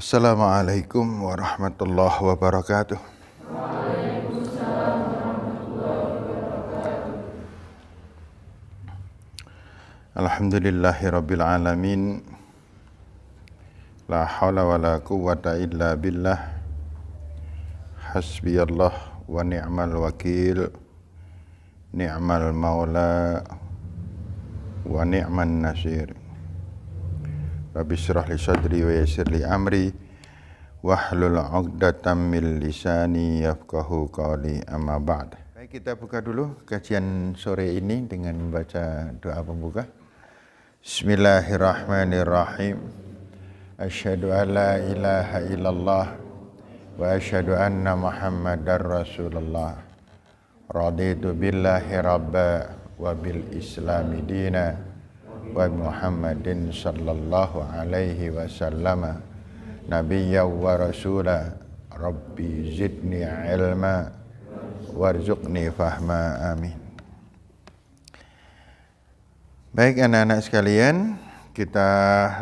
Assalamualaikum warahmatullahi wabarakatuh. Alhamdulillahi rabbil alamin. La haula wa la quwwata illa billah. Hasbiyallah wa ni'mal wakil. Ni'mal maula wa ni'man nasir. Rabbi syrah li sadri wa yassir li amri wahlul 'uqdatam min lisani yafqahu qawli, amma ba'd. Baik, kita buka dulu kajian sore ini dengan membaca doa pembuka. Bismillahirrahmanirrahim. Asyhadu an la ilaha illallah wa asyhadu anna Muhammadar Rasulullah. Raditu billahi rabba wa bil islami dina wa Muhammadin sallallahu alaihi wasallam nabiyya wa rasula. Rabbi zidni ilma warzuqni fahma, amin. Baik anak-anak sekalian, kita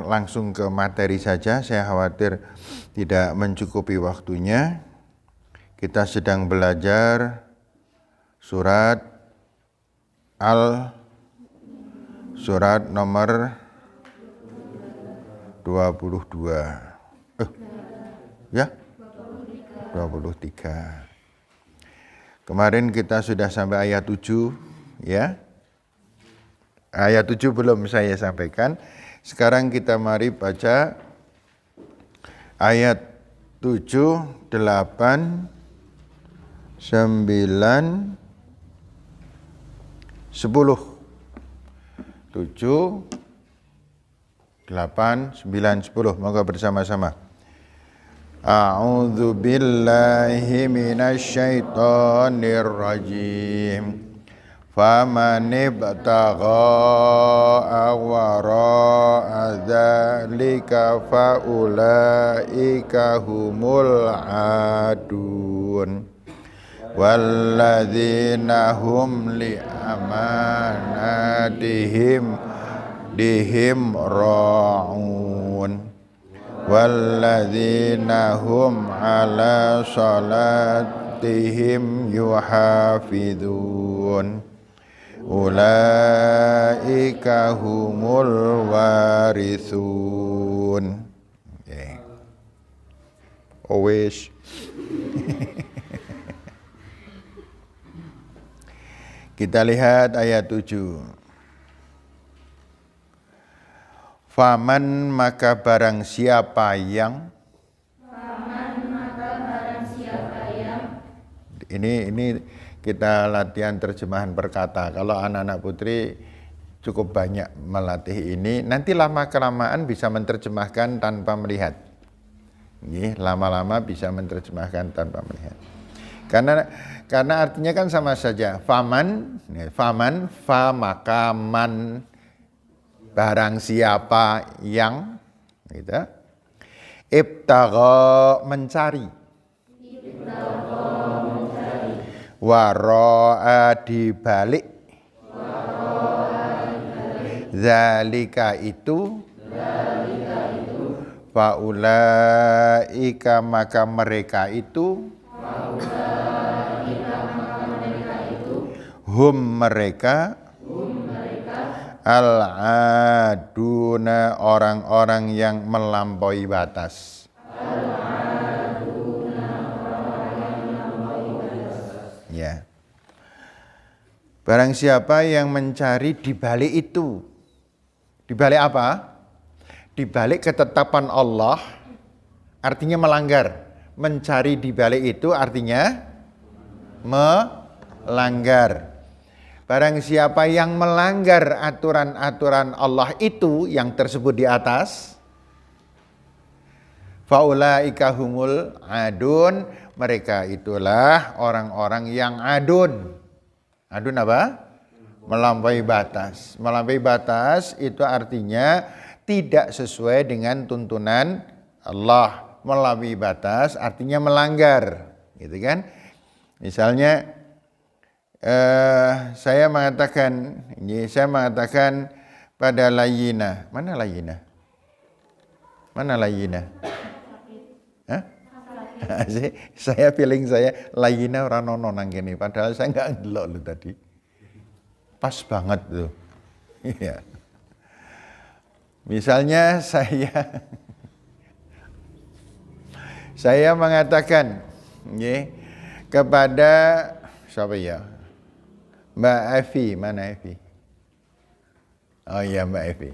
langsung ke materi saja. Saya khawatir tidak mencukupi waktunya. Kita sedang belajar surat Surat nomor 22. Ya? 23. Kemarin kita sudah sampai ayat 7, ya. Ayat 7 belum saya sampaikan. Sekarang kita mari baca ayat 7, 8, 9, 10. 7, 8, 9, 10. Moga bersama-sama. A'udzu billahi minasyaitonir rajim. Faman ibtagha wara'a dzalika faulaika humul adun. Walladzina hum li amanatihim ra'un. Walladzina hum ala salatihim yuhafidun. Ulaika humul warithun. Okay. Always. Kita lihat ayat 7. Faman, maka barang siapa yang. Ini kita latihan terjemahan perkata. Kalau anak-anak putri cukup banyak melatih ini, nanti lama-kelamaan bisa menerjemahkan tanpa melihat. Lama-lama bisa menerjemahkan tanpa melihat. Karena artinya kan sama saja. Faman, fa maka man, barang siapa yang, gitu. Ibtagha, mencari. Wara'a, dibalik. Zalika itu. Faulaika, maka mereka itu. Hum, mereka. Al-aduna, orang-orang yang melampaui batas. Ya. Barang siapa yang mencari di balik itu. Di balik apa? Di balik ketetapan Allah, artinya melanggar. Mencari di balik itu artinya melanggar. Barang siapa yang melanggar aturan-aturan Allah itu yang tersebut di atas, faulaika humul adun, mereka itulah orang-orang yang adun. Adun apa? Melampaui batas. Melampaui batas itu artinya tidak sesuai dengan tuntunan Allah. Melampaui batas artinya melanggar, gitu kan? Misalnya saya mengatakan pada Layyinah. Mana Layyinah? Mana Layyinah? Hah? Saya feeling saya layina ora ono nang kene padahal saya enggak ndelok lu tadi. Pas banget tuh. Iya. Misalnya saya mengatakan kepada siapa ya? Mbak Evi, mana Evi? Oh iya Mbak Evi.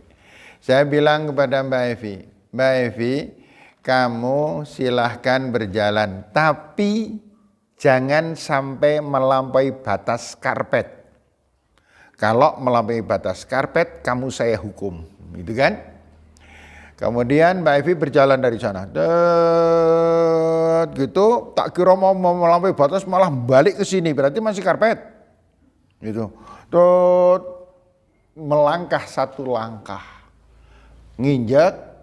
Saya bilang kepada Mbak Evi, kamu silahkan berjalan, tapi jangan sampai melampaui batas karpet. Kalau melampaui batas karpet, kamu saya hukum, gitu kan? Kemudian Mbak Evi berjalan dari sana, gitu. Tak kira mau melampaui batas, malah balik ke sini, berarti masih karpet, gitu. Melangkah satu langkah, nginjak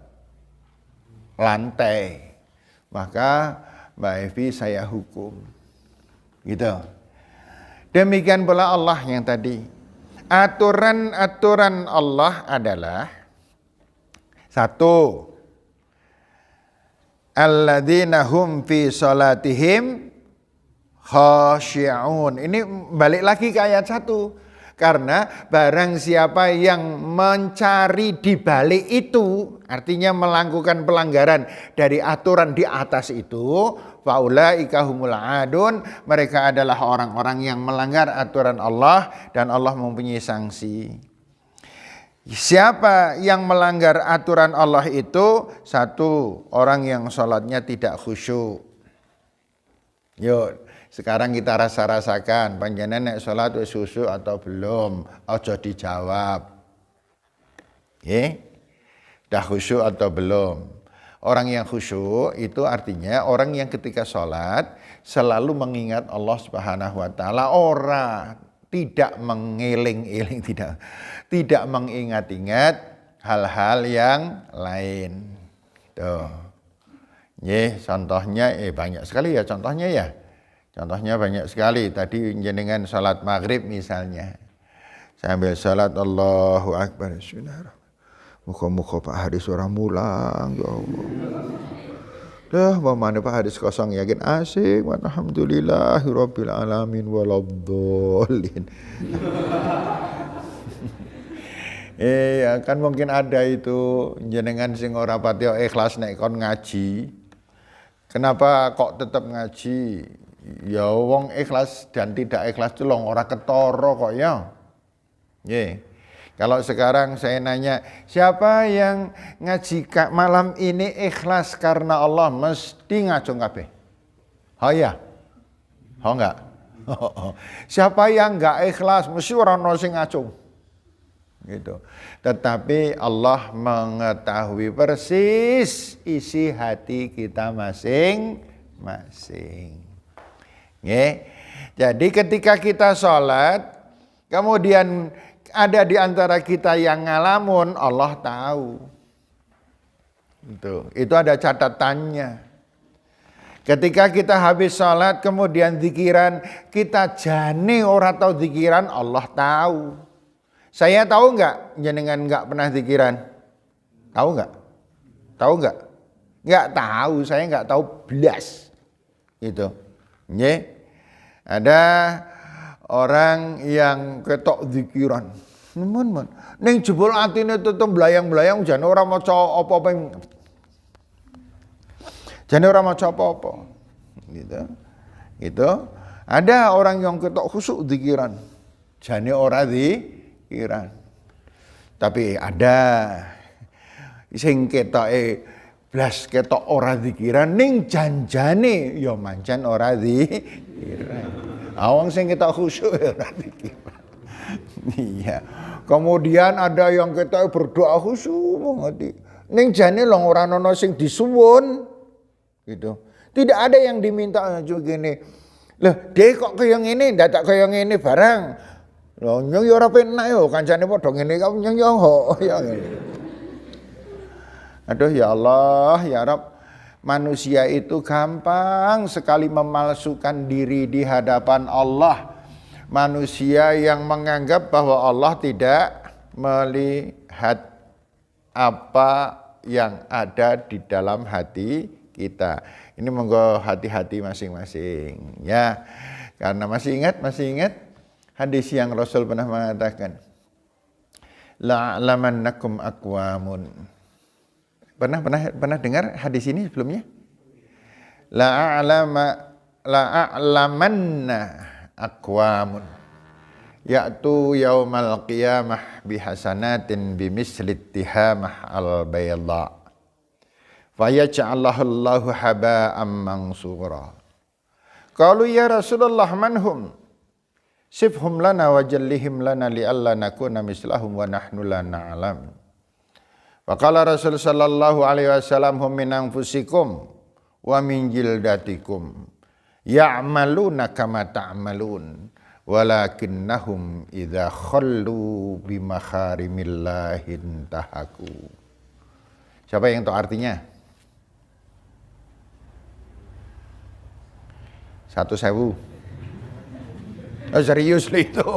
lantai, maka Mbak Evi saya hukum, gitu. Demikian pula Allah yang tadi. Aturan-aturan Allah adalah satu, alladzina hum fi salatihim khashi'un. Ini balik lagi ke ayat 1. Karena barang siapa yang mencari di balik itu, artinya melakukan pelanggaran dari aturan di atas itu, faulaika humul adun, mereka adalah orang-orang yang melanggar aturan Allah dan Allah mempunyai sanksi. Siapa yang melanggar aturan Allah itu? Satu, orang yang sholatnya tidak khusyuk. Yuk, sekarang kita rasakan panjenengan nek salat wis khusyuk atau belum, aja dijawab. Dah khusyuk atau belum? Orang yang khusyuk itu artinya orang yang ketika salat selalu mengingat Allah Subhanahu wa taala, tidak mengiling-iling, tidak mengingat-ingat hal-hal yang lain. Tuh. Contohnya banyak sekali ya contohnya ya. Contohnya banyak sekali. Tadi jenengan salat maghrib misalnya. Sambil salat Allahu Akbar. Bismillahirrahmanirrahim. Muka-muka Pak Hadis orang mulang. Ya Allah. Dah, mana Pak Hadis kosong yakin asik. Alhamdulillahirabbil alamin waladdallin. Kan mungkin ada itu jenengan sing ora pati ikhlas nek kon ngaji. Kenapa kok tetap ngaji? Ya wong ikhlas dan tidak ikhlas itu ora ketara kok ya. Kalau sekarang saya nanya, siapa yang ngaji malam ini ikhlas karena Allah, mesti ngacung kabeh. Oh ya? Oh enggak? Siapa yang enggak ikhlas mesti ora ono sing ngacung. Gitu. Tetapi Allah mengetahui persis isi hati kita masing-masing. Jadi ketika kita sholat, kemudian ada di antara kita yang ngalamun, Allah tahu. Itu ada catatannya. Ketika kita habis sholat, kemudian zikiran, kita jane ora tahu zikiran, Allah tahu. Saya tahu nggak jenengan nggak pernah zikiran? Tahu nggak? Tahu nggak? Nggak tahu, saya nggak tahu belas. Gitu. Ada orang yang ketok zikiran. Ning jebul atine tutup belayang-belayang jane ora maca apa-apa. Jane ora maca apa-apa. Gitu. Ada orang yang ketok khusyuk zikiran. Jane ora zikiran. Tapi ada sing ketoke blas ketok ora zikiran ning janjane ya mancen ora zikiran. Awang sing ketok khusyuk ya ora zikiran. Iya. Kemudian ada yang ketok berdoa khusyuk banget. Ning jane lho ora ana sing disuwun. Gitu. Tidak ada yang diminta juga gini. Loh, dhek kok kaya ngene, dadak kaya ngene barang. Lho nyong ya ora penak yo kancane padha ngene kok nyong ya ngene. Aduh ya Allah, ya Rabb, manusia itu gampang sekali memalsukan diri di hadapan Allah. Manusia yang menganggap bahwa Allah tidak melihat apa yang ada di dalam hati kita. Ini monggo hati-hati masing-masing ya. Karena masih ingat hadis yang Rasul pernah mengatakan, la'lamannakum aqwamun. Pernah dengar hadis ini sebelumnya? La'alamanna aqwamun ya'tu yaumal qiyamah bihasanatin bimislit tihamah al-bayda fayaj'allahu haba'an mansura. Qalu ya Rasulullah manhum sifhum lana wa jallihim lana li'alla nakuna mislahum wa nahnu la na'lam. Wa qala Rasul sallallahu alaihi wasallam hum min anfusikum wa min jildatikum ya'maluna kama ta'malun walakinnahum idza khallu bi makharimillahi intahaku. Siapa yang tahu artinya? 1.000. Oh, serius itu.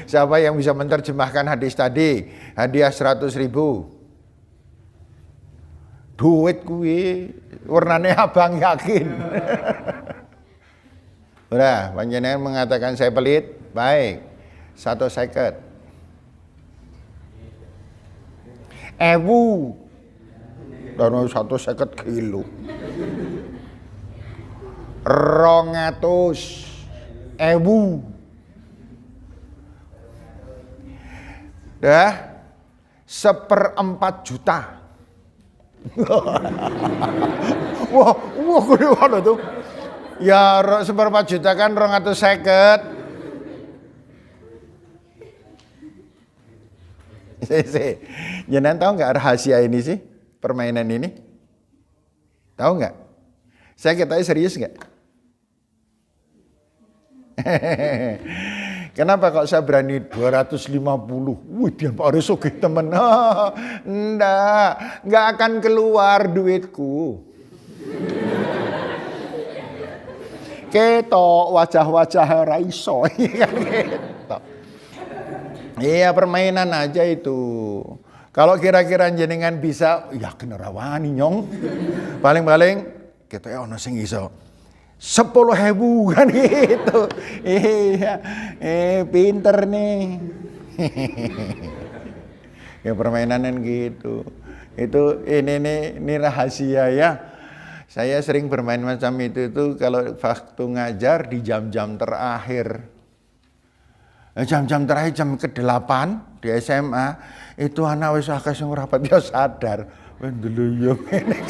Siapa yang bisa menerjemahkan hadis tadi? Hadiah 100.000. Duit kuwi warnane abang yakin. Udah, panjenengan mengatakan saya pelit, baik. 1.50. Ewu. Dan 1.50 kilo. 200.000. Dah 1/4 juta. Wah, gede banget tuh. Ya 1/4 juta kan 250. Jangan tahu nggak rahasia ini sih, permainan ini? Tahu nggak? Saya katanya serius nggak? Kenapa kok saya berani 250? Wih, dia harus sugih temen. Nggak akan keluar duitku. Ketok wajah-wajah raiso. Iya, permainan aja itu. Kalau kira-kira jenengan bisa, ya kena rawani nyong. Paling-paling kita ono sing iso 10.000 kan gitu. Iya, pinter nih. Ya permainan gitu. Itu ini rahasia ya. Saya sering bermain macam itu kalau waktu ngajar di jam-jam terakhir. Jam-jam terakhir jam ke-8 di SMA itu anak wis akeh sing rapat ya sadar. Ndeluyung ngene.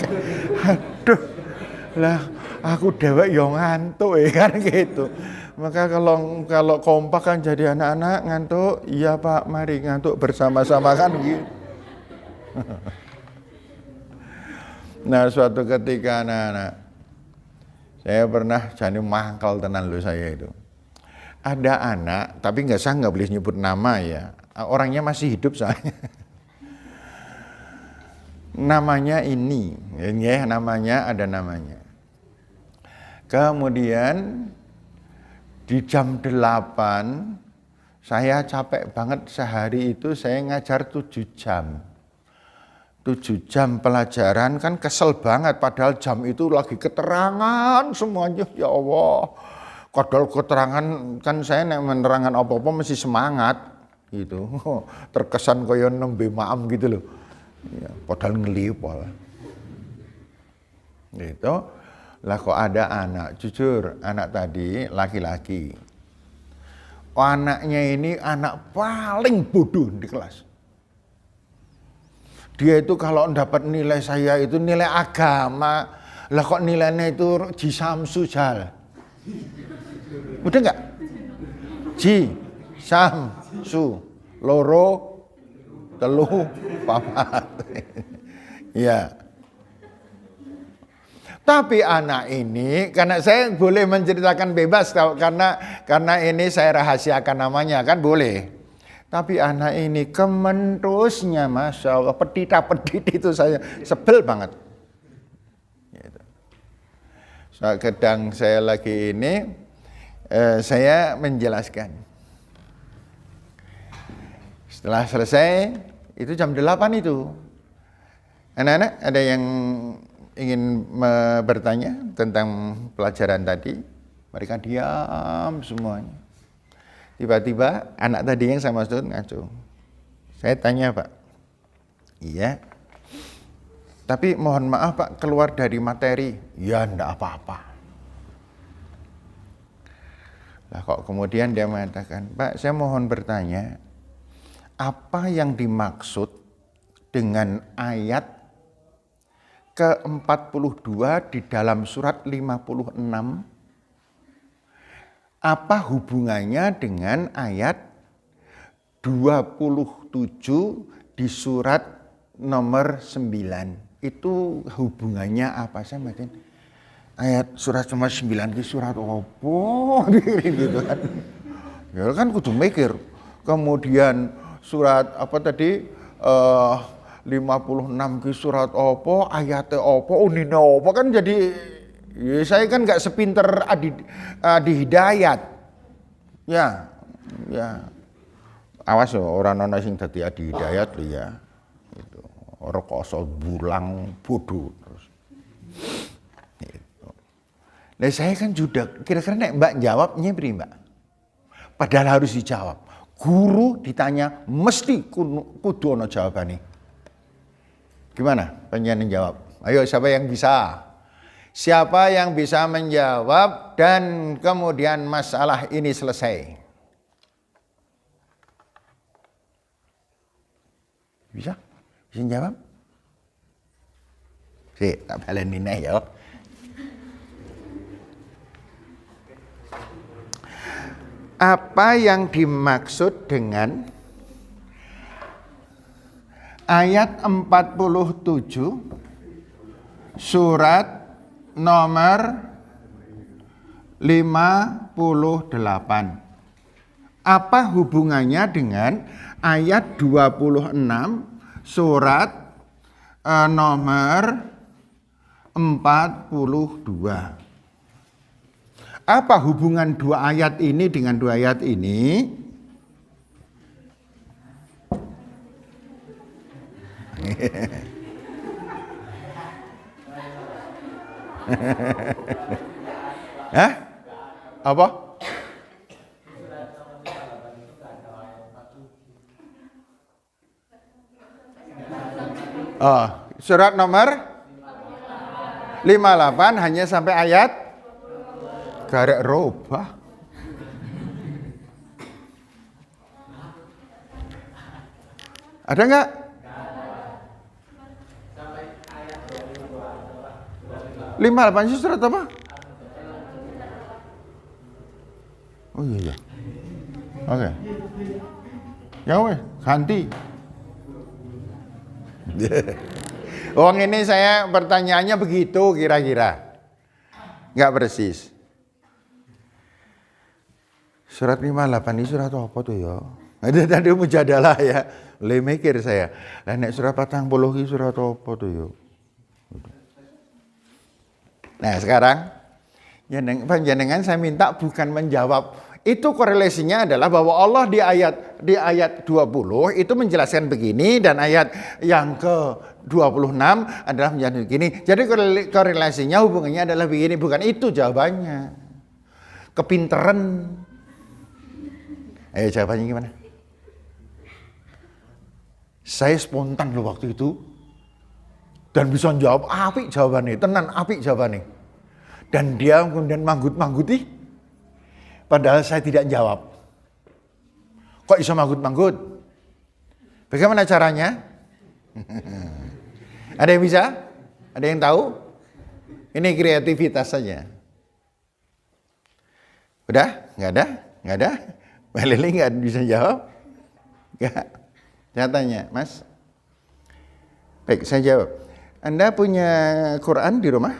Aduh. Lah aku dewek ya ngantuk kan gitu. Maka kalau kompak kan jadi anak-anak ngantuk, iya Pak, mari ngantuk bersama-sama kan gitu. Nah, suatu ketika anak-anak saya pernah jadi mangkal tenan lu saya itu. Ada anak, tapi saya nggak boleh nyebut nama ya. Orangnya masih hidup soalnya. Namanya ini, ya namanya ada namanya. Kemudian di jam 8 saya capek banget sehari itu saya ngajar 7 jam. 7 jam pelajaran kan kesel banget padahal jam itu lagi keterangan semuanya ya Allah. Padahal keterangan kan saya nek menerangkan apa-apa mesti semangat gitu. Terkesan kaya nembe maam gitu loh. Ya, padahal ngelipol. Gitu. Lah kok ada anak, jujur anak tadi laki-laki. Anaknya ini anak paling bodoh di kelas. Dia itu kalau dapat nilai saya itu nilai agama. Lah kok nilainya itu jisamsu jal. Udah enggak? Jisamsu loro telu papat. Ya. Tapi anak ini, karena saya boleh menceritakan bebas karena ini saya rahasiakan namanya kan boleh. Tapi anak ini kementerusnya, masya Allah, pedit itu saya sebel banget. Gitu. So, kadang saya lagi ini, saya menjelaskan. Setelah selesai, itu jam 8 itu. Anak-anak ada yang ingin bertanya tentang pelajaran tadi, mereka diam semuanya. Tiba-tiba anak tadi yang sama Ustaz ngaco. Saya tanya, Pak. Iya. Tapi mohon maaf Pak, keluar dari materi. Ya enggak apa-apa. Lah kok kemudian dia mengatakan, Pak, saya mohon bertanya, apa yang dimaksud dengan ayat ke-42 di dalam surat 56? Apa hubungannya dengan ayat 27 di surat nomor 9? Itu hubungannya apa? Saya makin ayat surat nomor 9 di surat opo gitu kan. Ya kan kudu mikir. Kemudian surat apa tadi 56 ki surat opo, ayatnya opo, unine opo kan jadi ya, saya kan nggak sepinter Adi Hidayat. Ya. Awas loh orang nona sing dadi Adi Hidayat lho ya. Itu rekoso bulang bodoh terus. Itu. Nah, saya kan juga kira-kira nek Mbak jawabnya beri Mbak. Padahal harus dijawab. Guru ditanya mesti kudu ono jawabane. Gimana? Pengen jawab. Ayo siapa yang bisa? Siapa yang bisa menjawab dan kemudian masalah ini selesai? Bisa? Bisa jawab? Tak baleni neh ya. Apa yang dimaksud dengan ayat 47 surat nomor 58? Apa hubungannya dengan ayat 26 surat nomor 42? Apa hubungan dua ayat ini dengan dua ayat ini? Hah? Apa? Oh, surat nomor 58 hanya sampai ayat garek robah. Ada enggak? Lima delapan surat apa? Oh iya. Oke. Ya weh, ganti. Wong ini saya pertanyaannya begitu kira-kira. Enggak persis. Surat 58 ini surat apa tuh ya? Ada tadi mujadalah ya. Le mikir saya. Lah nek surat 40 iki surat apa tuh ya? Nah, sekarang panjenengan saya minta bukan menjawab. Itu korelasinya adalah bahwa Allah di ayat 20 itu menjelaskan begini dan ayat yang ke-26 adalah menjelaskan begini. Jadi korelasinya hubungannya adalah begini, bukan itu jawabannya. Kepinteran. Ayo jawabannya gimana? Saya spontan loh waktu itu. Dan bisa jawab apik jawabannya, tenan apik jawabannya. Dan dia kemudian manggut-mangguti. Padahal saya tidak jawab. Kok bisa manggut-manggut? Bagaimana caranya? Ada yang bisa? Ada yang tahu? Ini kreativitas saja. Udah? Nggak ada? Nggak ada? Mbak Lili nggak bisa jawab? Nggak. Saya tanya, Mas. Baik, saya jawab. Anda punya Quran di rumah?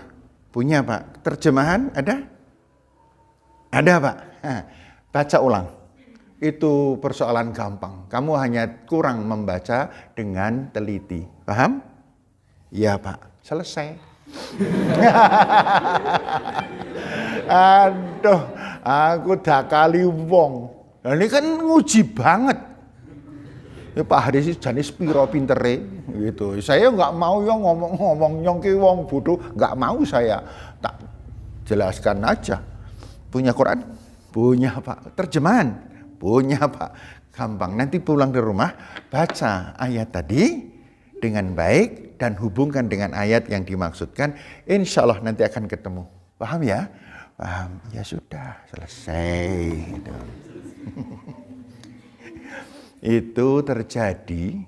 Punya, Pak. Terjemahan ada? Ada, Pak. Baca ulang. Itu persoalan gampang. Kamu hanya kurang membaca dengan teliti. Paham? Iya, Pak. Selesai. Aduh, aku dah kali wong. Nah, ini kan nguji banget. Ya Pak Haris jenis piro pintere gitu. Saya nggak mau yang ngomong-ngomong nyongki wong bodoh, nggak mau saya. Tak jelaskan aja. Punya Quran? Punya Pak. Terjemahan? Punya Pak. Gampang. Nanti pulang di rumah baca ayat tadi dengan baik dan hubungkan dengan ayat yang dimaksudkan. Insya Allah nanti akan ketemu. Paham ya? Paham. Ya sudah, selesai. Gitu. Itu terjadi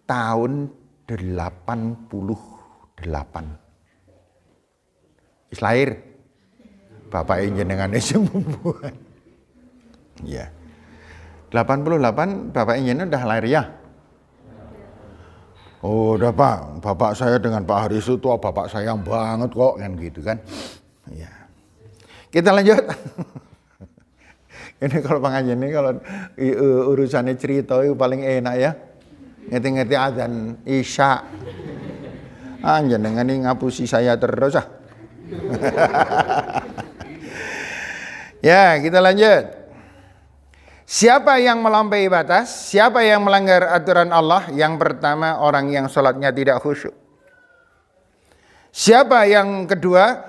tahun 88. Lahir Bapak jenengan sing membuat. Ya. 88 Bapak jenengan udah lahir ya? Oh, udah Pak. Bapak saya dengan Pak Haris itu tua, bapak sayang banget kok kan gitu kan. Ya. Kita lanjut. Ini kalau pengajian ini kalau urusannya cerita itu paling enak ya. Ngerti-ngerti azan Isya. Jenengan ini ngapusi saya terus ah. Ya, kita lanjut. Siapa yang melampaui batas? Siapa yang melanggar aturan Allah? Yang pertama, orang yang sholatnya tidak khusyuk. Siapa yang kedua?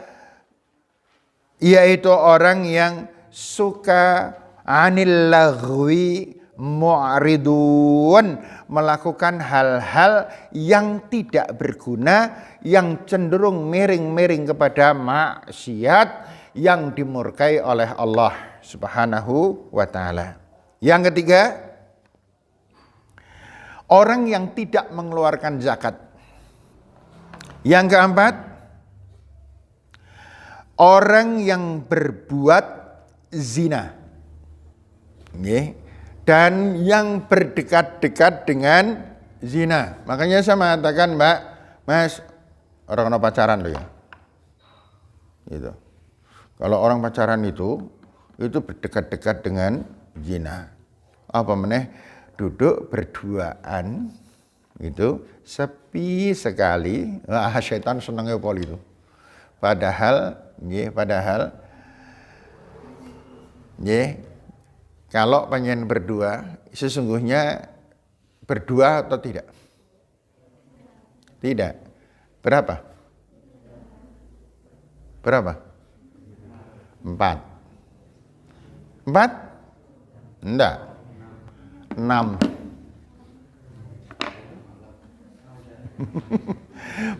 Yaitu orang yang suka anil laghwi mu'ridun, melakukan hal-hal yang tidak berguna, yang cenderung miring-miring kepada maksiat yang dimurkai oleh Allah Subhanahu wa taala. Yang ketiga, orang yang tidak mengeluarkan zakat. Yang keempat, orang yang berbuat zina. Dan yang berdekat-dekat dengan zina. Makanya saya mengatakan, Mbak, Mas, orang pacaran loh ya. Gitu. Kalau orang pacaran itu berdekat-dekat dengan zina. Apa meneh duduk berduaan itu sepi sekali. Setan senengnya pol itu. Padahal kalau pengen berdua, sesungguhnya berdua atau tidak? Tidak. Berapa? 4. Enggak. 6.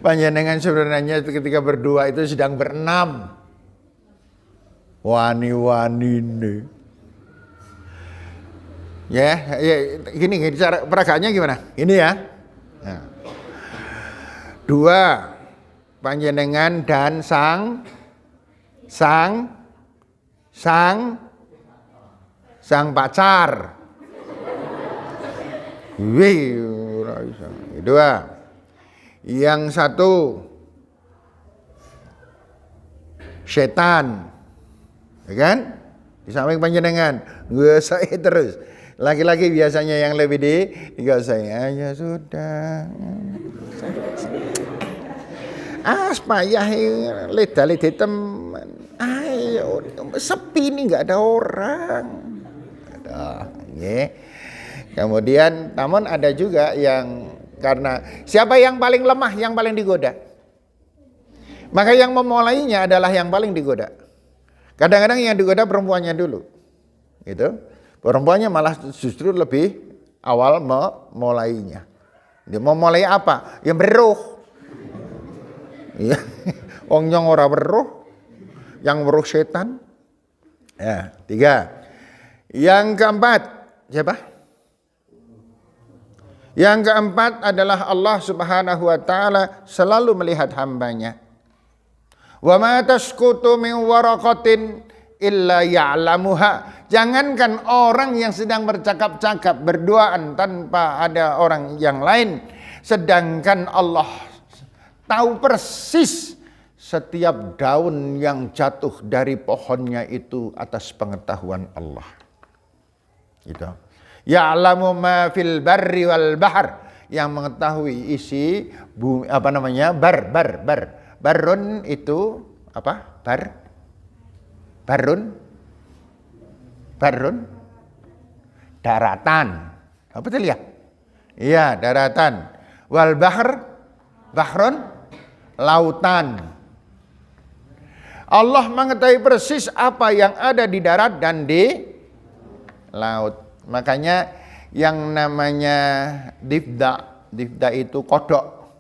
Panjenengan sebenarnya ketika berdua itu sedang berenam. Wani-wani nih. Ya, gini cara peragaannya gimana? Ini ya. Nah. 2 panjenengan dan sang pacar. Wih, ora bisa. 2. Yang satu setan. Ya kan? Di samping panjenengan, saya terus. Laki-laki biasanya yang lebih enggak saya ya sudah. Payah leda-leda teman. Ayo, sepi nih enggak ada orang. Ada, ya. Kemudian namun ada juga yang karena siapa yang paling lemah, yang paling digoda. Maka yang memulainya adalah yang paling digoda. Kadang-kadang yang digoda perempuannya dulu. Gitu. Perempuannya malah justru lebih awal memulainya. Dia mau mulai apa? Ya beruh. Iya. Wong nyong ora beruh. Yang beruh setan. Ya, 3. Yang keempat, siapa? Yang keempat adalah Allah Subhanahu wa taala selalu melihat hambanya. Wa ma tasqutu min waraqatin illa ya'lamuha. Jangankan orang yang sedang bercakap-cakap berduaan tanpa ada orang yang lain, sedangkan Allah tahu persis setiap daun yang jatuh dari pohonnya itu atas pengetahuan Allah. Gitu. Ya'lamu ma fil barri wal bahr, yang mengetahui isi bumi, bar. Barun itu apa? Barun daratan. Apa betul ya? Iya, daratan. Wal bahr, bahrun, lautan. Allah mengetahui persis apa yang ada di darat dan di laut. Makanya yang namanya difda itu kodok.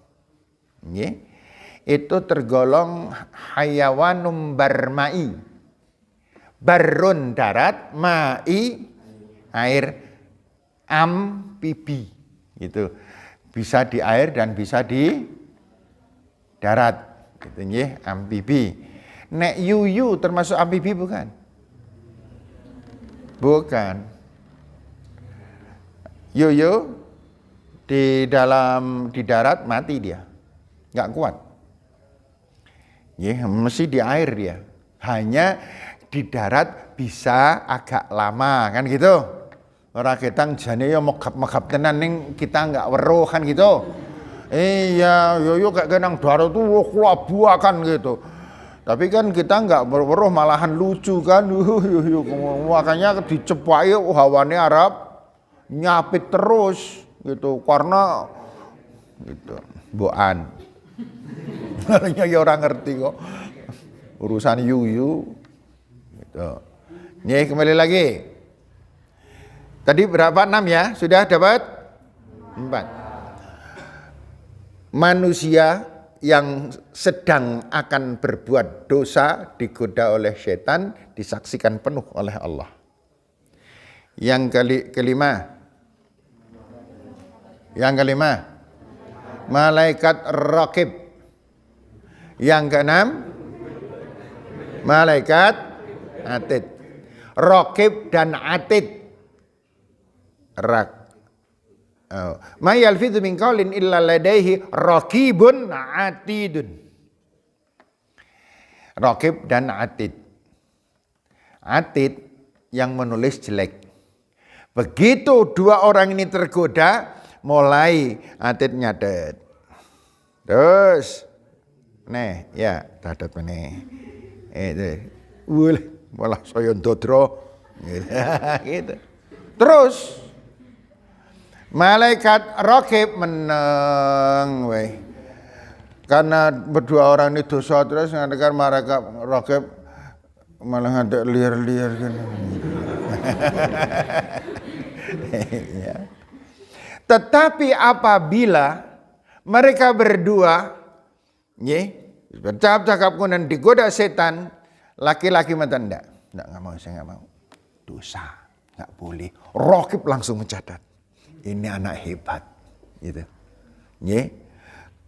Itu tergolong hayawanum barmai. Barun darat, mai air, amfibi. Gitu. Bisa di air dan bisa di darat. Gitu nggih, amfibi. Nek yuyu termasuk amfibi bukan? Bukan. Yuyu di darat mati dia. Enggak kuat. Mesti di air dia. Hanya di darat bisa agak lama kan gitu. Ora ketang jane ya megap-megap tenan ning kita enggak weruh kan gitu. Iya, yuyu kayak nang darat tuh kelabuakan gitu. Tapi kan kita nggak berweruh malahan lucu kan, makanya dicepai hawane Arab nyapit terus gitu karena gitu boan. Ya orang ngerti kok urusan yuyu gitu. Nih kembali lagi. Tadi berapa? 6 ya? Sudah dapat 4. Manusia yang sedang akan berbuat dosa digoda oleh setan disaksikan penuh oleh Allah. Yang kelima, malaikat raqib. Yang keenam, malaikat atid. Raqib dan atid. Ma yalfidhu min qaulin illa ladaihi raqibun atidun. Raqib dan atid. Atid yang menulis jelek. Begitu dua orang ini tergoda, mulai atid nyatet. Terus nih ya dadat meneh. Malah saya ndodro. Gitu. Terus malaikat raqib meneng weh. Karena berdua orang ini dosa terus ngadakan malaikat raqib malah ada liar-liar kan. Ya. Tetapi apabila mereka berdua bercakap-cakap kemudian digoda setan, laki-laki mata enggak mau, saya enggak mau. Dosa, enggak boleh. Raqib langsung mencatat. Ini anak hebat, gitu.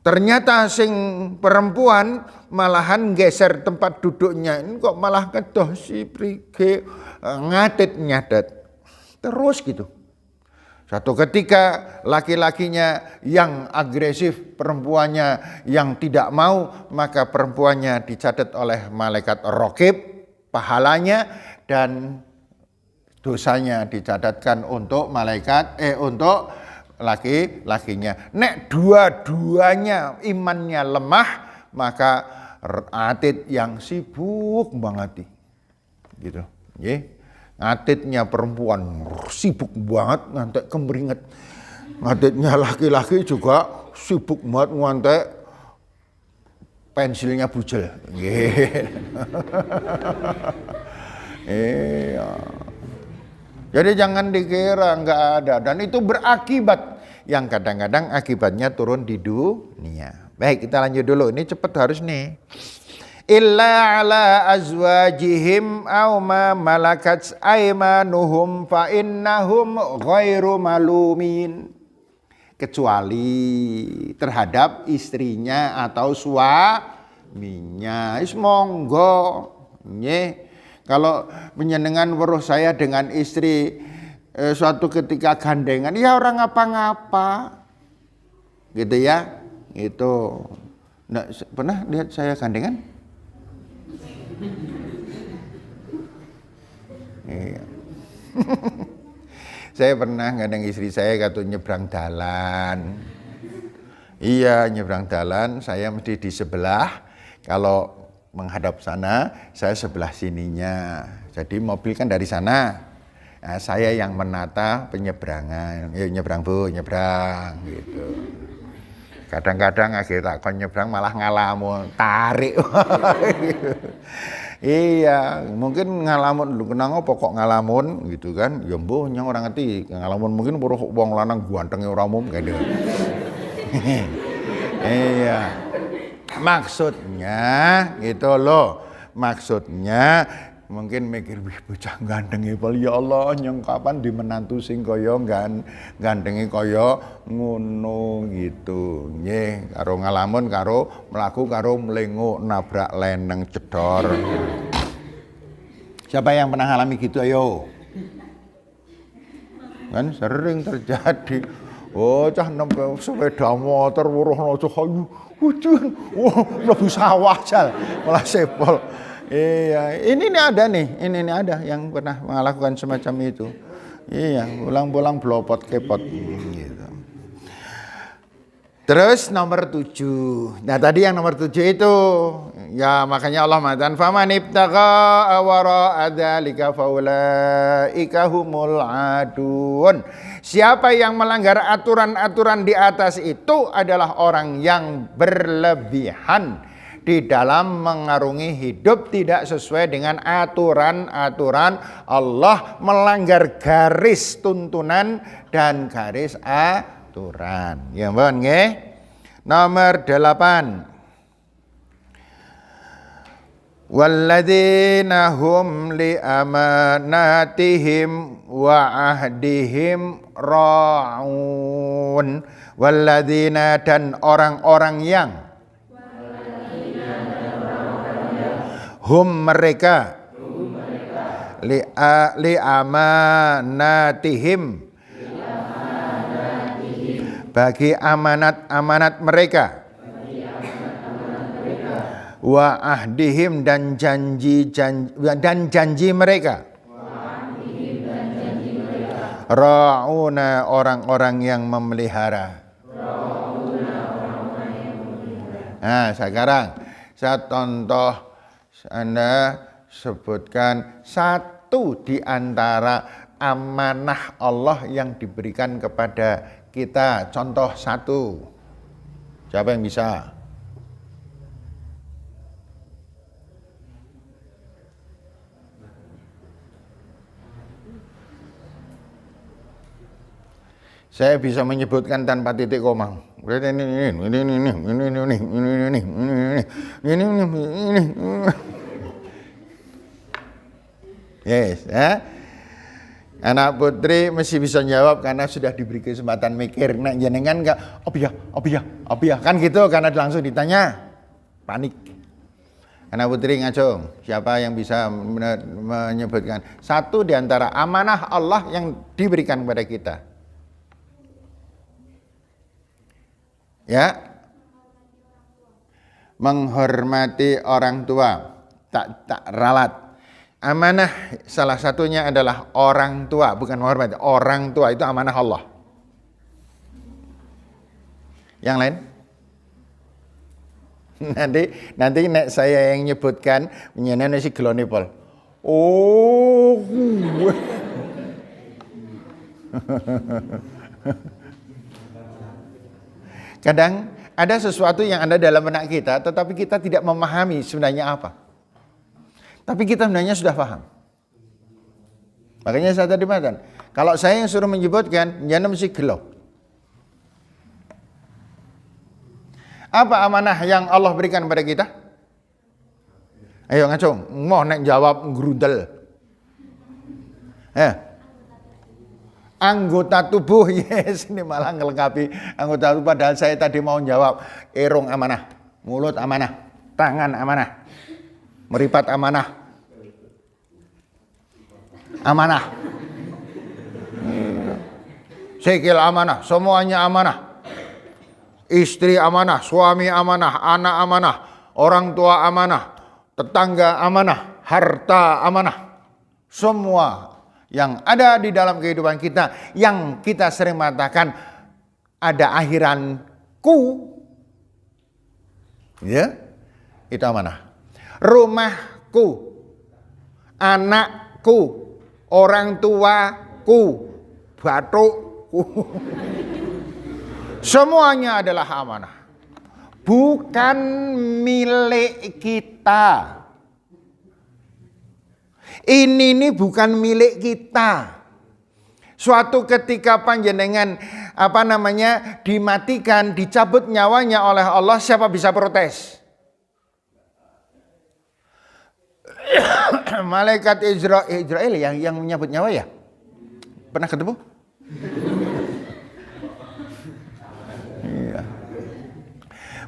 Ternyata sing perempuan malahan geser tempat duduknya. Ini kok malah kedoh si prige ngatit nyadet. Terus gitu. Satu ketika laki-lakinya yang agresif, perempuannya yang tidak mau, maka perempuannya dicatat oleh malaikat raqib pahalanya dan dosanya dicatatkan untuk untuk laki-lakinya. Nek dua-duanya imannya lemah, maka atid yang sibuk banget gitu. Atidnya perempuan sibuk banget ngantek kemeringet. Atidnya laki-laki juga sibuk banget ngantek pensilnya bujel. Iya. Jadi jangan dikira nggak ada, dan itu berakibat yang kadang-kadang akibatnya turun di dunia. Baik, kita lanjut dulu. Ini cepet harus nih. Illa ala azwajihim aw ma malakat aymanuhum fa innahum ghairu malumin. Kecuali terhadap istrinya atau suaminya. Monggo. Kalau menyenengan weruh saya dengan istri suatu ketika gandengan, ya orang ngapa-ngapa, gitu ya, itu. Nah, pernah lihat saya gandengan? Iya. Saya pernah gandeng istri saya kata nyebrang dalan. Iya, nyebrang dalan, saya mesti di sebelah. Kalau menghadap sana, saya sebelah sininya. Jadi mobil kan dari sana. Nah, saya yang menata penyeberangan. Ya nyebrang Bu, nyebrang gitu. Kadang-kadang akhirnya takon nyebrang malah ngalamun tarik. Iya, mungkin ngalamun lu kenang apa kok ngalamun gitu kan? Ya mbuh nyang ora ngerti. Ngalamun mungkin weruh wong lanang gantenge ora umum gitu. Iya. Maksudnya gitu loh. Maksudnya mungkin mikir wih bocah gandenge pol ya Allah nyang kapan di menantu sing kaya gandenge kaya ngono gitu. Nggih, karo ngalamun karo mlaku karo mlenguk nabrak leneng cedor. Siapa yang pernah alami gitu ayo? Kan sering terjadi. Oh, cah nembe sepeda motor weruhna cah ayu. Hujan. Wah, mlebu sawah jal. Malah sepol. Iya, ini nih ada nih. Ini nih ada yang pernah melakukan semacam itu. Iya, pulang-pulang blopot kepot gitu. Terus nomor 7. Nah, tadi yang nomor 7 itu ya makanya Allah mengatakan faman ibtaqa wara adzalika faulaika humul adun. Siapa yang melanggar aturan-aturan di atas itu adalah orang yang berlebihan di dalam mengarungi hidup tidak sesuai dengan aturan-aturan Allah, melanggar garis tuntunan dan garis aturan. Ya mbon nggih. Nomor 8. Walladzina hum li amanatihim wa ahdihim ra'un. Walladzina dan orang-orang yang hum mereka li amanatihim bagi amanat-amanat mereka wa ahdihim dan janji mereka ra'una orang-orang yang memelihara. Nah sekarang saya contoh Anda sebutkan satu di antara amanah Allah yang diberikan kepada kita. Contoh satu. Siapa yang bisa? Saya bisa menyebutkan tanpa titik koma. Yes, ya. Anak putri mesti bisa jawab karena sudah diberi kesempatan mikir. Nah, jenengan enggak, apa ya, kan gitu karena langsung ditanya, panik. Anak putri ngacung, siapa yang bisa menyebutkan satu di antara amanah Allah yang diberikan kepada kita? Ya, menghormati orang tua, tak ralat. Amanah salah satunya adalah orang tua, bukan menghormati. Orang tua itu amanah Allah. Yang lain? Nanti nek saya yang nyebutkan menyenen si glonipol. Oh. Kadang ada sesuatu yang ada dalam benak kita, tetapi kita tidak memahami sebenarnya apa. Tapi kita sebenarnya sudah paham. Makanya saya tadi mengatakan, kalau saya yang suruh menyebutkan, jangan mesti gelo. Apa amanah yang Allah berikan kepada kita? Ayo ngacung, mau nek jawab ngerundel. Anggota tubuh, yes, ini malah ngelengkapi anggota tubuh. Padahal saya tadi mau jawab, irung amanah, mulut amanah, tangan amanah, meripat amanah, sikil amanah, semuanya amanah. Istri amanah, suami amanah, anak amanah, orang tua amanah, tetangga amanah, harta amanah. Semua yang ada di dalam kehidupan kita, yang kita sering mengatakan ada akhiranku, ya, itu amanah. Rumahku, anakku, orang tuaku, batukku. Semuanya adalah amanah. Bukan milik kita. Ini bukan milik kita. Suatu ketika panjenengan dimatikan, dicabut nyawanya oleh Allah, siapa bisa protes? Malaikat Israel yang menyabut nyawa ya? Pernah ketemu? Iya.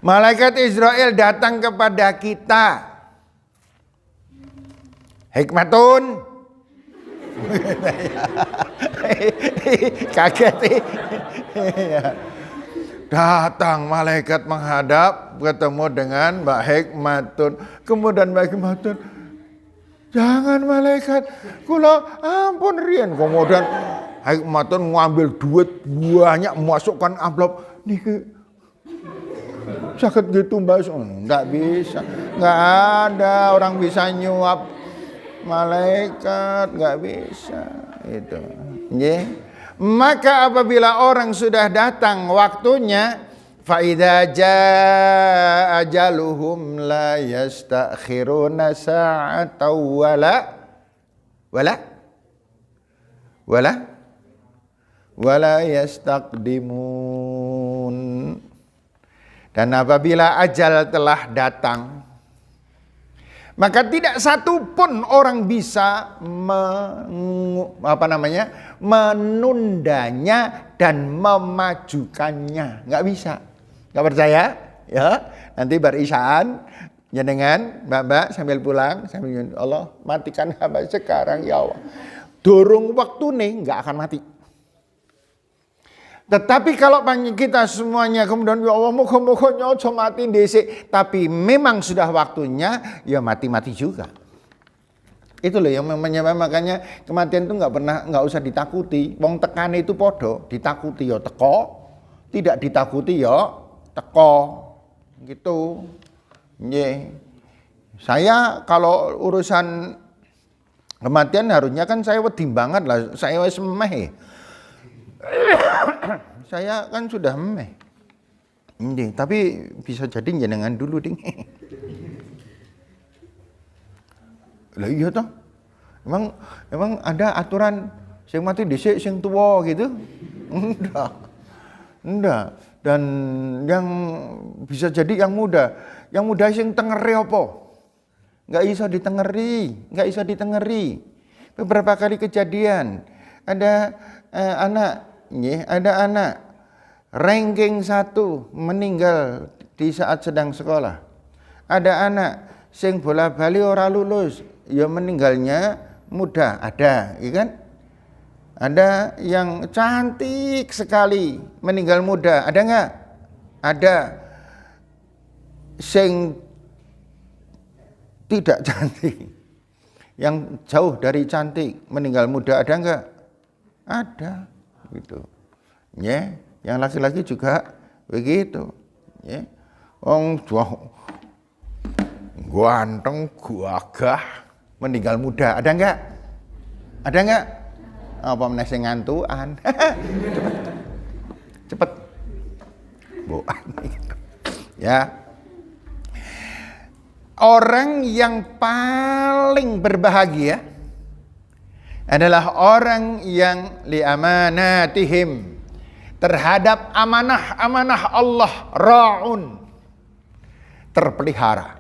Malaikat Israel datang kepada kita. Hikmatun. Kaget sih. Datang malaikat menghadap ketemu dengan Mbak Hikmatun. Kemudian Mbak Hikmatun, jangan malaikat, kula ampun riyen. Kemudian Hikmatun ngambil duit banyak, masukkan amplop. Niki sakit gitu Mbak? Enggak bisa. Enggak ada orang bisa nyuap malaikat, enggak bisa. Itu. Nggih. Maka apabila orang sudah datang waktunya, fa idza jaa ajaluhum la yastakhiruna sa'atan wala yastaqdimun. Dan apabila ajal telah datang, maka tidak satu pun orang bisa menundanya dan memajukannya. Nggak bisa. Nggak percaya? Ya, nanti barisaan jenengan mbak-mbak sambil pulang sambil Allah matikan hamba sekarang ya Allah. Durung waktu nih nggak akan mati. Tetapi kalau kita semuanya kemudian ya Allah moga-moga nyoco mati dhisik, tapi memang sudah waktunya, ya mati-mati juga. Itu loh yang makanya kematian itu nggak usah ditakuti. Wong tekane itu podo, ditakuti ya teko, tidak ditakuti ya teko. Gitu. Nggih. Saya kalau urusan kematian harusnya kan saya wedi banget lah, saya wis meh. Saya kan sudah meh. Tapi bisa jadi jenengan dulu ding. Lah iya toh. Emang ada aturan sing mati dhisik sing tuwa gitu? Enggak. Dan yang bisa jadi yang muda sing tengeri apa? Enggak iso ditengeri. Beberapa kali kejadian ada anak ranking 1 meninggal di saat sedang sekolah. Ada anak sing bola-bali ora lulus, ya meninggalnya muda, ada, ya kan? Ada yang cantik sekali meninggal muda, ada enggak? Ada. Sing tidak cantik, yang jauh dari cantik meninggal muda, ada enggak? Ada, gitu. Ya, yang laki-laki juga begitu. Ya, wong ganteng, gagah, meninggal muda, ada enggak? Ada enggak? Apa meneh sing ngantukan? Cepet. Boan. Ya. Orang yang paling berbahagia adalah orang yang liamanatihim, terhadap amanah-amanah Allah, ra'un, terpelihara,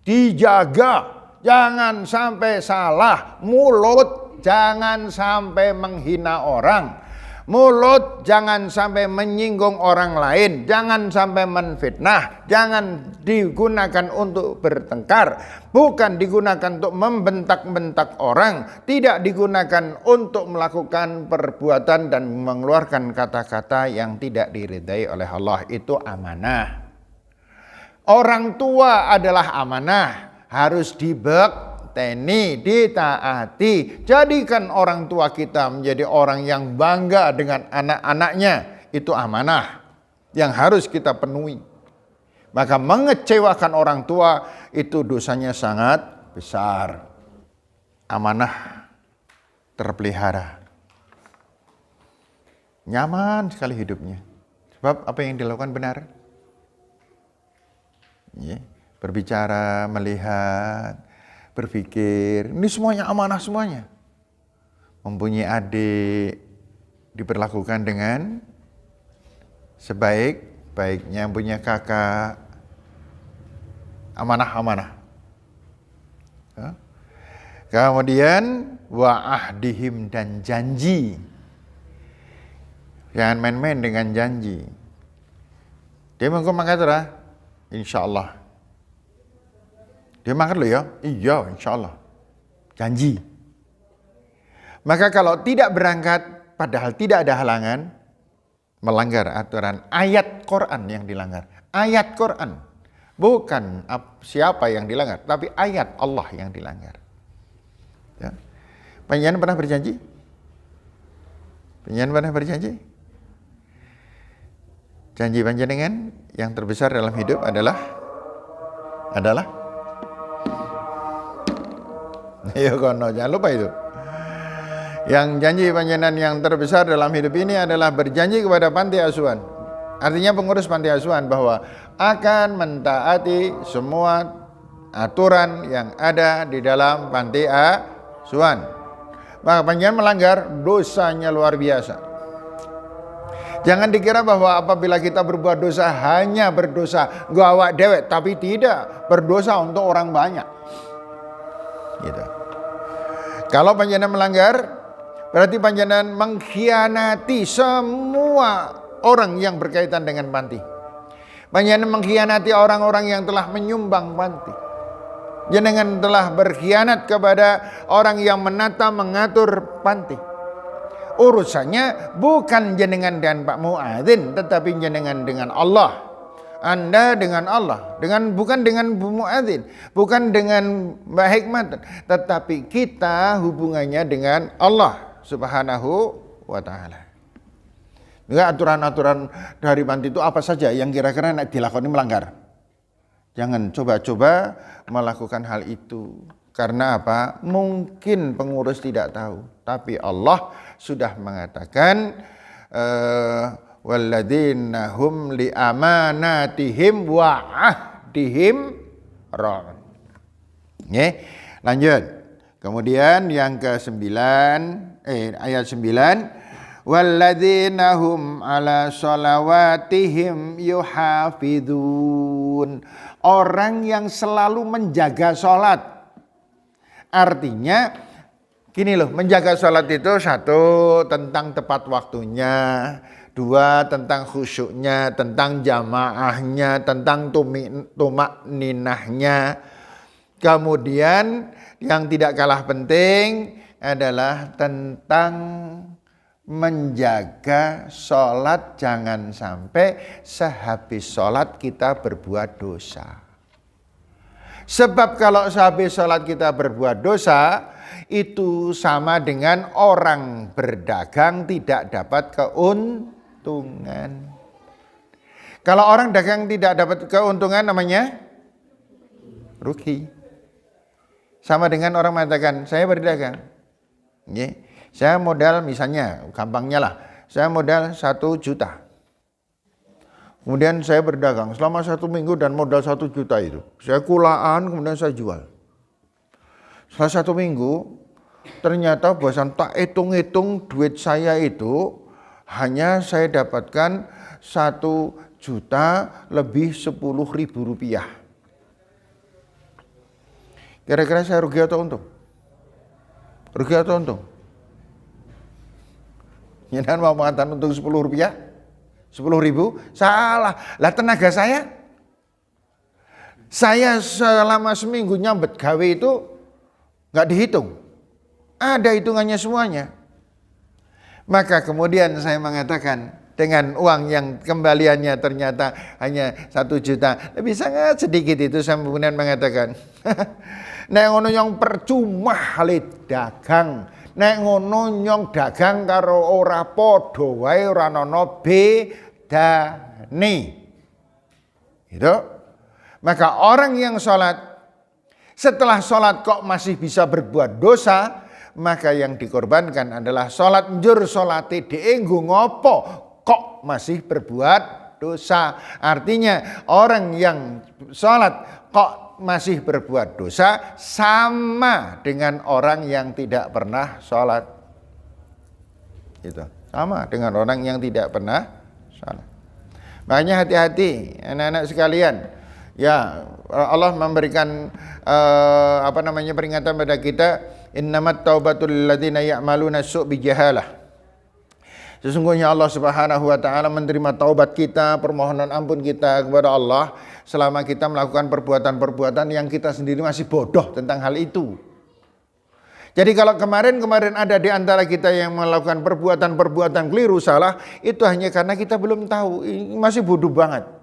dijaga, jangan sampai salah, mulut jangan sampai menghina orang, mulut jangan sampai menyinggung orang lain, jangan sampai menfitnah, jangan digunakan untuk bertengkar, bukan digunakan untuk membentak-bentak orang, tidak digunakan untuk melakukan perbuatan dan mengeluarkan kata-kata yang tidak diridai oleh Allah. Itu amanah. Orang tua adalah amanah, harus dibekteni, ditaati. Jadikan orang tua kita menjadi orang yang bangga dengan anak-anaknya. Itu amanah yang harus kita penuhi. Maka mengecewakan orang tua itu dosanya sangat besar. Amanah terpelihara. Nyaman sekali hidupnya. Sebab apa yang dilakukan benar. Ya, berbicara, melihat, berpikir, ini semuanya amanah semuanya. Mempunyai adik, diperlakukan dengan sebaik-baiknya, punya kakak, amanah-amanah. Kemudian wa ahdihim, dan janji. Jangan main-main dengan janji. Dia mengko mangkat insyaallah. Dia mangkat loh ya? Iya, insyaallah. Janji. Maka kalau tidak berangkat padahal tidak ada halangan, melanggar aturan ayat Quran yang dilanggar. Ayat Quran. Bukan siapa yang dilanggar, tapi ayat Allah yang dilanggar. Ya. Panjenengan pernah berjanji? Panjenengan pernah berjanji? Janji panjenengan yang terbesar dalam hidup adalah ayo kono, jangan lupa itu. Yang janji panjenengan yang terbesar dalam hidup ini adalah berjanji kepada panti asuhan. Artinya pengurus panti asuhan bahwa akan mentaati semua aturan yang ada di dalam panti asuhan. Maka panjenengan melanggar, dosanya luar biasa. Jangan dikira bahwa apabila kita berbuat dosa hanya berdosa gawak dewek, tapi tidak, berdosa untuk orang banyak. Gitu. Kalau panjenengan melanggar, berarti panjenengan mengkhianati semua orang yang berkaitan dengan panti. Panjenengan mengkhianati orang-orang yang telah menyumbang panti. Jenengan telah berkhianat kepada orang yang menata mengatur panti. Urusannya bukan jenengan dan Pak Muadzin, tetapi jenengan dengan Allah. Anda dengan Allah, bukan dengan Bu Muadzin, bukan dengan Mbak Hikmat, tetapi kita hubungannya dengan Allah Subhanahu wa taala. Enggak, aturan-aturan dari panti itu apa saja yang kira-kira nak dilakoni melanggar. Jangan coba-coba melakukan hal itu. Karena apa? Mungkin pengurus tidak tahu, tapi Allah sudah mengatakan walladzina hum li amanatihim wa ahdihim ra'un. Nggih, lanjut. Kemudian yang ke-9 ayat 9, walladzina hum ala sholawatihim yuhafidun. Orang yang selalu menjaga sholat. Artinya gini loh, menjaga sholat itu satu, tentang tepat waktunya. Dua, tentang khusyuknya, tentang jamaahnya, tentang tumak ninahnya. Kemudian yang tidak kalah penting adalah tentang menjaga sholat, jangan sampai sehabis sholat kita berbuat dosa. Sebab kalau sehabis sholat kita berbuat dosa, itu sama dengan orang berdagang tidak dapat keuntungan. Kalau orang dagang tidak dapat keuntungan namanya rugi. Sama dengan orang mengatakan, saya berdagang. Saya modal misalnya, gampangnya lah, saya modal 1 juta. Kemudian saya berdagang selama 1 minggu dan modal 1 juta itu. Saya kulaan, kemudian saya jual. Setelah 1 minggu, ternyata bosan tak hitung-hitung duit saya itu hanya saya dapatkan 1 juta lebih 10.000 rupiah. Kira-kira saya rugi atau untung? Rugi atau untung? Jangan mau mengatakan untung 10 rupiah, 10.000, salah. Lah tenaga saya selama seminggu nyambet gawe itu nggak dihitung, ada hitungannya semuanya. Maka kemudian saya mengatakan, dengan uang yang kembaliannya ternyata hanya 1 juta, lebih sangat sedikit itu, saya kemudian mengatakan, nek ngono yang percuma halit dagang. Nek ngono nyong dagang karo ora padha wae, ora ana bedane. Gitu. Maka orang yang sholat, setelah sholat kok masih bisa berbuat dosa, maka yang dikorbankan adalah sholat njur sholate dienggo ngopo kok masih berbuat dosa. Artinya orang yang sholat kok masih berbuat dosa sama dengan orang yang tidak pernah sholat. Itu sama dengan orang yang tidak pernah sholat. Makanya hati-hati anak-anak sekalian. Ya, Allah memberikan peringatan pada kita, innamat taubatul ladzina ya'maluna su' bijahalah. Sesungguhnya Allah Subhanahu wa taala menerima taubat kita, permohonan ampun kita kepada Allah selama kita melakukan perbuatan-perbuatan yang kita sendiri masih bodoh tentang hal itu. Jadi kalau kemarin ada di antara kita yang melakukan perbuatan-perbuatan keliru salah, itu hanya karena kita belum tahu, masih bodoh banget.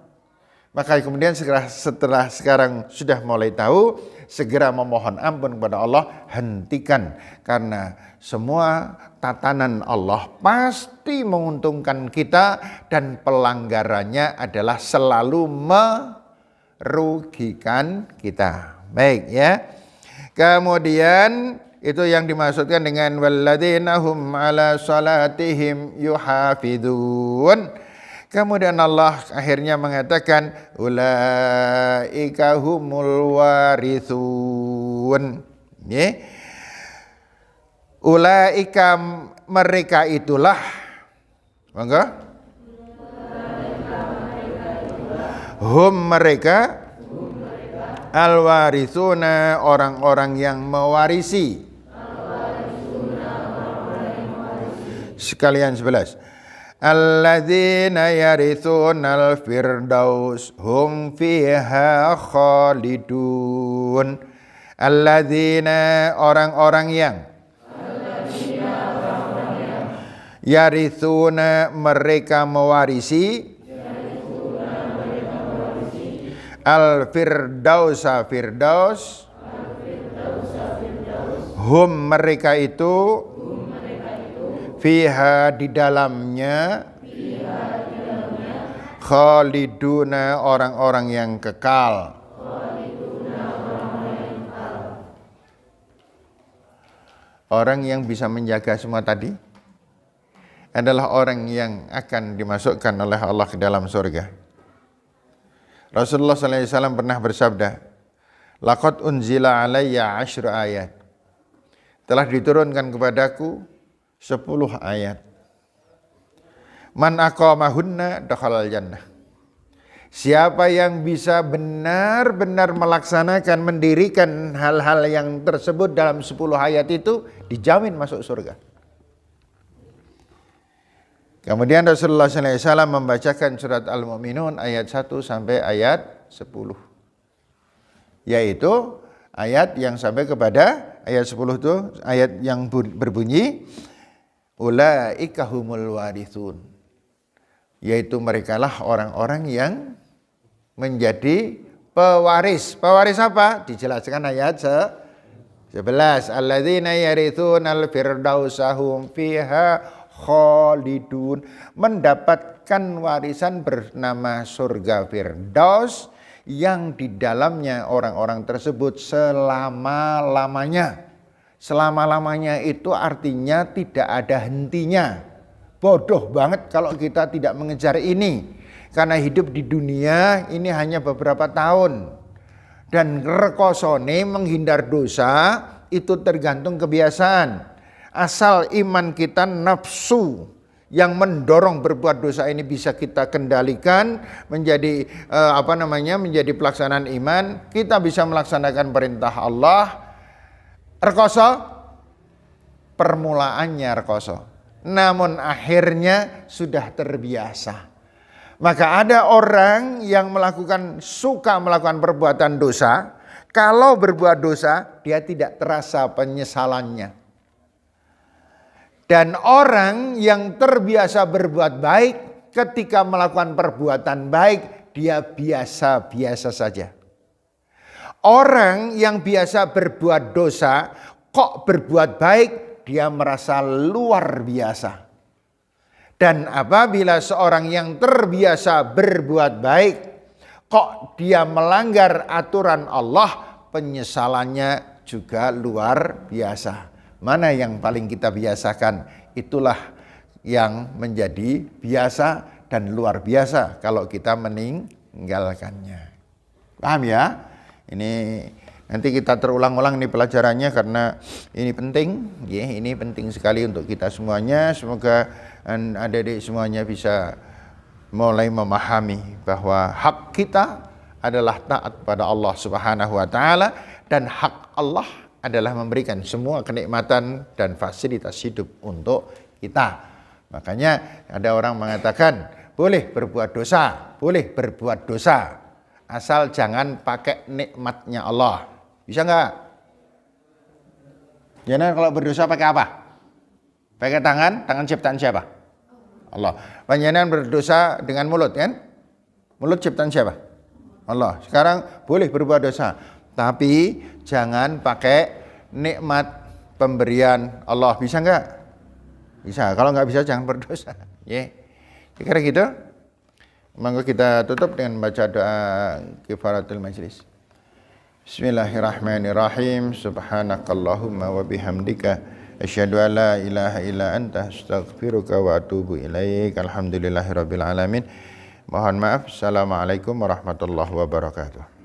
Maka kemudian setelah sekarang sudah mulai tahu, segera memohon ampun kepada Allah, hentikan. Karena semua tatanan Allah pasti menguntungkan kita dan pelanggarannya adalah selalu merugikan kita. Baik ya. Kemudian itu yang dimaksudkan dengan walladzina hum ala salatihim yuhafidun. Kemudian Allah akhirnya mengatakan ulaika humul warithun. Ya. Ulaika mereka itulah. Monggo. Hum mereka al-warithuna orang-orang yang mewarisi. Sekalian 11. Alladzina yarithunal firdaus hum fiha khalidun. Alladzina orang-orang yang yarithuna mereka mewarisi al firdausa firdaus hum mereka itu fiha di dalamnya khaliduna orang-orang yang kekal. Orang yang bisa menjaga semua tadi adalah orang yang akan dimasukkan oleh Allah ke dalam surga. Rasulullah SAW pernah bersabda, laqad unzila alayya 10 ayat. Telah diturunkan kepadaku 10 ayat. Man aqamahunna dakhalal jannah. Siapa yang bisa benar-benar melaksanakan, mendirikan hal-hal yang tersebut dalam 10 ayat itu, dijamin masuk surga. Kemudian Rasulullah SAW membacakan surat Al-Mu'minun ayat 1 sampai ayat 10. Yaitu ayat yang sampai kepada ayat 10 itu ayat yang berbunyi ulaika humul warithun, yaitu merekalah orang-orang yang menjadi pewaris. Pewaris apa? Dijelaskan ayat 11. Alladzina yarithunal firdausa hum fiha khalidun, mendapatkan warisan bernama surga Firdaus yang di dalamnya orang-orang tersebut selama-lamanya. Selama-lamanya itu artinya tidak ada hentinya. Bodoh banget kalau kita tidak mengejar ini. Karena hidup di dunia ini hanya beberapa tahun. Dan rekosone menghindar dosa itu tergantung kebiasaan. Asal iman kita nafsu yang mendorong berbuat dosa ini bisa kita kendalikan menjadi menjadi pelaksanaan iman, kita bisa melaksanakan perintah Allah. Rekoso, permulaannya rekoso, namun akhirnya sudah terbiasa. Maka ada orang yang suka melakukan perbuatan dosa, kalau berbuat dosa dia tidak terasa penyesalannya. Dan orang yang terbiasa berbuat baik, ketika melakukan perbuatan baik dia biasa-biasa saja. Orang yang biasa berbuat dosa, kok berbuat baik, dia merasa luar biasa. Dan apabila seorang yang terbiasa berbuat baik, kok dia melanggar aturan Allah, penyesalannya juga luar biasa. mana yang paling kita biasakan, itulah yang menjadi biasa dan luar biasa kalau kita meninggalkannya. Paham ya? Ini nanti kita terulang-ulang nih pelajarannya karena ini penting, ya, ini penting sekali untuk kita semuanya. Semoga adik-adik semuanya bisa mulai memahami bahwa hak kita adalah taat pada Allah Subhanahu wa taala, dan hak Allah adalah memberikan semua kenikmatan dan fasilitas hidup untuk kita. Makanya ada orang mengatakan boleh berbuat dosa, asal jangan pakai nikmatnya Allah. Bisa enggak? Jangan kalau berdosa pakai apa? Pakai tangan ciptaan siapa? Allah. Panjenengan berdosa dengan mulut kan? Mulut ciptaan siapa? Allah. Sekarang boleh berbuat dosa, tapi jangan pakai nikmat pemberian Allah. Bisa enggak? Bisa. Kalau enggak bisa jangan berdosa. Ya. Kira gitu. Monggo kita tutup dengan baca doa kifaratul majlis. Bismillahirrahmanirrahim. Subhanakallahumma wa bihamdika asyhadu an la ilaha illa anta astaghfiruka wa atubu ilaik. Alhamdulillahirabbil alamin. Mohon maaf. Assalamualaikum warahmatullahi wabarakatuh.